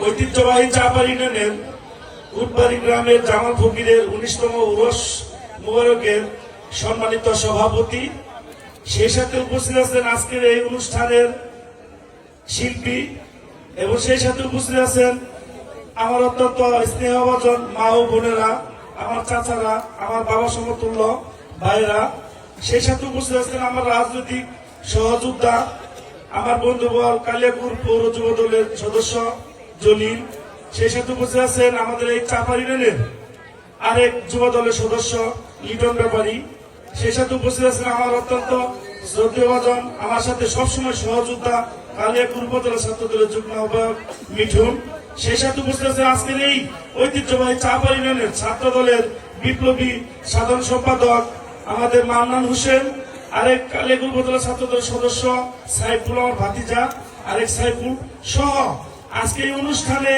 ঐতিহ্যবাহী চাপার ইউনিয়নের উটবাড়ি গ্রামের জামাল ফকিরের 19তম উরস মোবারকের সম্মানিত সভাপতি, সেই সাথে উপস্থিত আছেন আজকের এই অনুষ্ঠানের শিল্পী এবং সেই সাথে উপস্থিত আছেন আমার অত্যন্ত স্নেহভাজন মা ও বোনেরা, আমার চাচারা, আমার বাবা সমতুল্য ভাইরা। সেই সাথে উপস্থিত আছেন আমার রাজনৈতিক সহযোদ্ধা, আমার বন্ধুবল কালিয়াকুর পৌর যুব দলের সদস্য জলিল। সেই সাথে উপস্থিত আছেন আমাদের এই চাপার ইউনিয়নের আরেক যুব দলের সদস্য লিটন ব্যাপারী। সেই সাথে উপস্থিত আছেন আমার অত্যন্ত শ্রদ্ধেয়ভাজন, আমার সাথে সবসময় সহযোদ্ধা কালিয়াকুর উপজেলা ছাত্র দলের যুগ্ম আহ্বায়ক মিঠুন। সেই সাথে উপস্থিত আছেন আজকের এই ঐতিহ্যবাহী চাপার ইউনিয়নের ছাত্র দলের বিপ্লবী সাধারণ সম্পাদক আমাদের মান্নান হোসেন, আরেক কালিয়াকুর উপজেলা ছাত্র দলের সদস্য সাইফুল, আমার ভাতিজা আরেক সাইফুল সহ আজকে এই অনুষ্ঠানে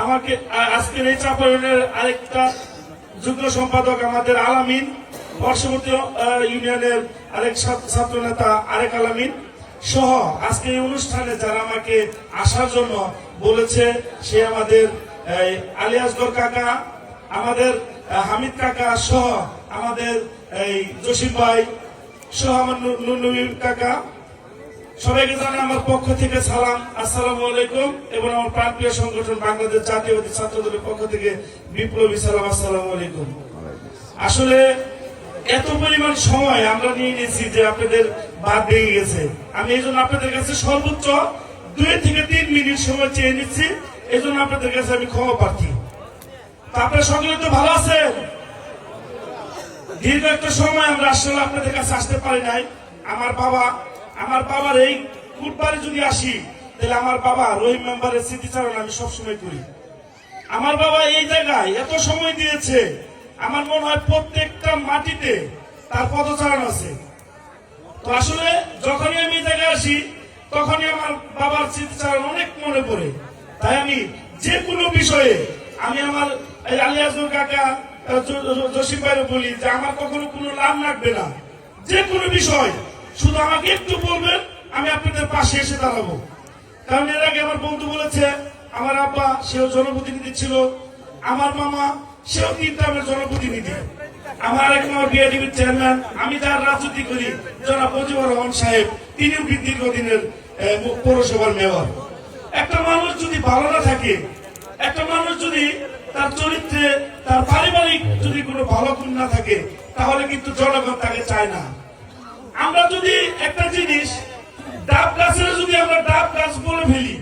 আমাকে আজকের এই চাপার ইউনিয়নের আরেকটা যুগ্ম সম্পাদক আমাদের আলামিন, পার্শ্ববর্তী ইউনিয়নের আরেক ছাত্র নেতা আরেক আলামিন সহ আজকে এই অনুষ্ঠানে যারা আমাকে আসার জন্য বলেছে, সে আমাদের আলিয়াসগর কাকা, আমাদের হামিদ কাকা সহ আমাদের এই জসিম ভাই সহ আমার নুরনবী কাকা, সবাইকে জানাই আমার পক্ষ থেকে সালাম, আসসালামু আলাইকুম। এবং আমার প্রাণপ্রিয় সংগঠন বাংলাদেশ জাতীয়তাবাদী ছাত্র দলের পক্ষ থেকে বিপ্লবী সালাম, আসসালামু আলাইকুম। আসলে এত পরিমাণ সময় আমরা নিয়ে নিয়েছি যে আপনাদের বাদ ভেঙে গেছে। আমি এই জন্য আপনাদের কাছে সর্বোচ্চ 2 থেকে 3 মিনিট সময় চেয়ে নিচ্ছি, এই জন্য আপনাদের কাছে আমি ক্ষমা প্রার্থী। আপনারা সকলে তো ভালো আছেন? দীর্ঘ একটা সময় আমরা আসলে আপনাদের কাছে আসতে পারি নাই। আমার বাবার এই কুটবাড়ি যদি আসি, তাহলে আমার বাবা রহিম মেম্বারের স্মৃতিচারণ আমি সবসময় করি। আমার বাবা এই জায়গায় এত সময় দিয়েছে, আমার মনে হয় প্রত্যেকটা মাটিতে তার পদচারণ আছে। তো আসলে যখনই আমি এই জায়গায় আসি, তখনই আমার বাবার স্মৃতিচারণ অনেক মনে পড়ে। তাই আমি যে কোনো বিষয়ে আমি আমার আলিয়াসগর কাকা জসিম ভাইরে বলি যে আমার কখনো কোনো লাভ লাগবে না, যে কোনো বিষয় শুধু আমাকে একটু বলবেন, আমি আপনাদের পাশে এসে দাঁড়াবো। কারণ এর আগে আমার বন্ধু বলেছে, আমার আব্বা সেও জনপ্রতিনিধি ছিল, আমার মামা সেও 3 টার্মের জনপ্রতিনিধি, আমার আরেক মামা বিআইডিবির চেয়ারম্যান, আমি যার রাজনীতি করি জনাব মুজিবুর রহমান সাহেব, তিনিও দীর্ঘদিনের পৌরসভার মেয়র। একটা মানুষ যদি ভালো না থাকে, একটা মানুষ যদি তার চরিত্রে তার পারিবারিক যদি কোনো ভালো গুণ না থাকে, তাহলে কিন্তু জনগণ তাকে চায় না। আমরা যদি একটা জিনিস ডাব গাছের যদি আমরা ডাব গাছ বলে ফেলি,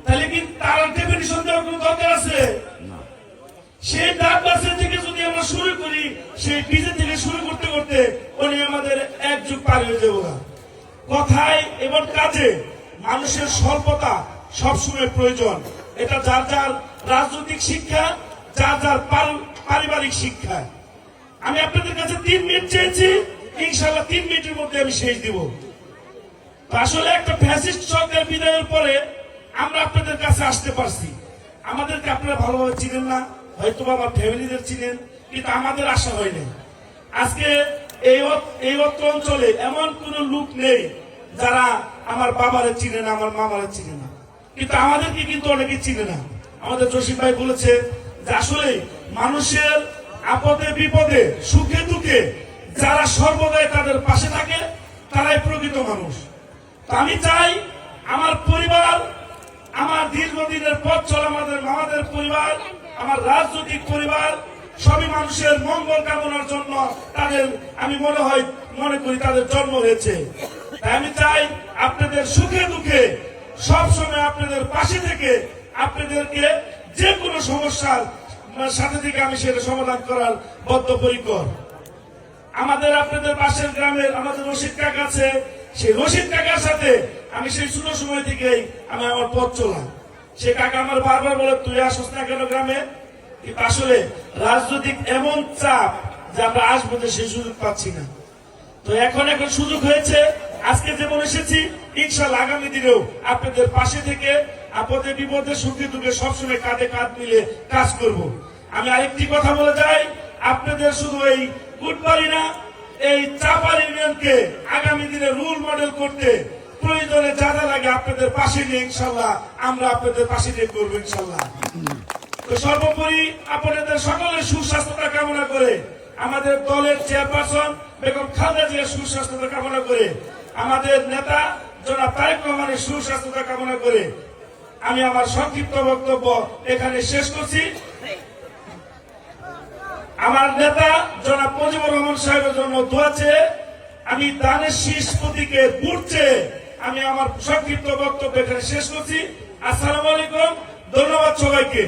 তাহলে কি তার ডেফিনিশন দেওয়ার কোনো দরকার আছে? সেই ডাব গাছের থেকে যদি আমরা শুরু করি, সেই বীজের থেকে শুরু করতে করতে উনি আমাদের 1 যুগ পার হয়ে যাবো। কথায় এবং কাজে মানুষের স্বল্পতা সবসময় প্রয়োজন। এটা যার যার রাজনৈতিক শিক্ষা, যার যার পারিবারিক শিক্ষা। আমি আপনাদের কাছে 3 মিনিট চেয়েছি, ইনশাআল্লাহ 3 মিনিটের মধ্যে আমি শেষ দিব। আসলে একটা ফ্যাসিস্ট সরকার বিদায়ের পরে আমরা আপনাদের কাছে আসতে পারছি। আমাদেরকে আপনারা ভালোভাবে চিনেন না, হয়তো আমার ফ্যামিলিদের চিনেন, কিন্তু আমাদের আশা হয়নি। আজকে এই অঞ্চলে এমন কোন লোক নেই যারা আমার বাবারে চিনে না, আমার মামারে চিনে না, কিন্তু আমাদেরকে কিন্তু অনেকে চিনে না। আমাদের জসিম ভাই বলেছে যে আসলে মানুষের আপদে বিপদে সুখে দুঃখে যারা সর্বদাই তাদের পাশে থাকে, তারাই প্রকৃত মানুষ। তো আমি চাই আমার পরিবার, আমার দীর্ঘদিনের পথ চলা আমাদের মামাদের পরিবার, আমার রাজনৈতিক পরিবার সবই মানুষের মঙ্গল কামনার জন্য তাদের, আমি মনে করি তাদের জন্ম হয়েছে। তাই আমি চাই আপনাদের সুখে দুঃখে সবসময় আপনাদের পাশে থেকে আপনাদেরকে যে কোনো সমস্যার সাথে থেকে আমি সেটা সমাধান করার বদ্ধপরিকর। আমাদের আপনাদের পাশের গ্রামের আমাদের রশিদ কাকা আছে, সেই রশিদ কাকার সাথে আমি সেই ছোট সময় থেকেই আমি আমার পথ চলা। সে কাকা আমার বারবার বলে, তুই আসস না কেন গ্রামে? কিন্তু আসলে রাজনৈতিক এমন চাপ যে আমরা আসবো, যে সেই সুযোগ পাচ্ছি না। তো এখন সুযোগ হয়েছে, আজকে যেমন এসেছি, ইনশাআল্লাহ আগামী দিনেও আপনাদের পাশে থেকে আপদে বিপদে সুখে দুঃখে সবসময় কাঁধে কাঁধ মিলে কাজ করব। আমি আরেকটি কথা বলে যাই, আপনাদের শুধু এই কুটবাড়ি না, এই চাপার ইউনিয়নকে আগামী দিনে রোল মডেল করতে প্রয়োজনে যা যা লাগে আপনাদের পাশে নিয়ে ইনশাল্লাহ আমরা আপনাদের পাশে নিয়ে করবো ইনশাল্লাহ। তো সর্বোপরি আপনাদের সকলের সুস্বাস্থ্যতা কামনা করে, আমাদের দলের চেয়ারপারসন বেগম খালেদা জিয়ার সুস্বাস্থ্যতা কামনা করে, আমাদের নেতা জনাব তারেক রহমানের সুস্বাস্থ্যতা কামনা করে আমি আমার সংক্ষিপ্ত বক্তব্য এখানে শেষ করছি। আমার নেতা জনাব মুজিবুর রহমান সাহেবের জন্য দোয়া চেয়ে, আমি দানের শীষ প্রতীকে ভোট চেয়ে আমি আমার সংক্ষিপ্ত বক্তব্য এখানে শেষ করছি। আসসালামু আলাইকুম, ধন্যবাদ সবাইকে।